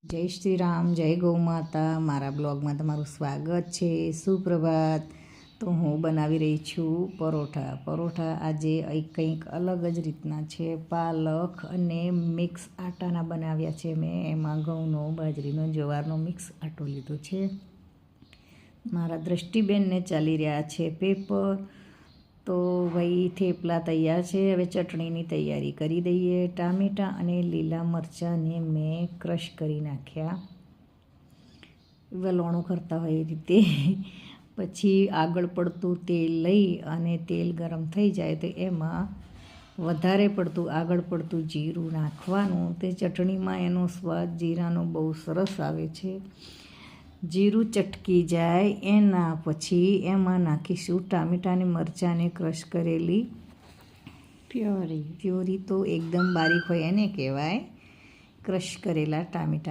જય શ્રી રામ, જય ગૌ માતા. મારા બ્લોગમાં તમારું સ્વાગત છે. સુપ્રભાત. તો હું બનાવી રહી છું પરોઠા. આજે કંઈક અલગ જ રીતના છે. પાલક અને મિક્સ આટાના બનાવ્યા છે મેં. એમાં ઘઉંનો, બાજરીનો, જવારનો મિક્સ આટો લીધો છે. મારા દ્રષ્ટિબેનને ચાલી રહ્યા છે પેપર. તો ભાઈ થેપલા તૈયાર છે. હવે ચટણીની તૈયારી કરી દઈએ. ટામેટાં અને લીલા મરચાંને મેં ક્રશ કરી નાખ્યા, વલોણું કરતા હોય એ રીતે. પછી આગળ પડતું તેલ લઈ અને તેલ ગરમ થઈ જાય તો એમાં વધારે પડતું આગળ પડતું જીરું નાખવાનું. તે ચટણીમાં એનો સ્વાદ જીરાનો બહુ સરસ આવે છે. જીરું ચટકી જાય એના પછી એમાં નાખીશું ટામેટાં અને મરચાંને ક્રશ કરેલી પ્યોરી. તો એકદમ બારીક હોય એને કહેવાય ક્રશ કરેલા ટામેટાં.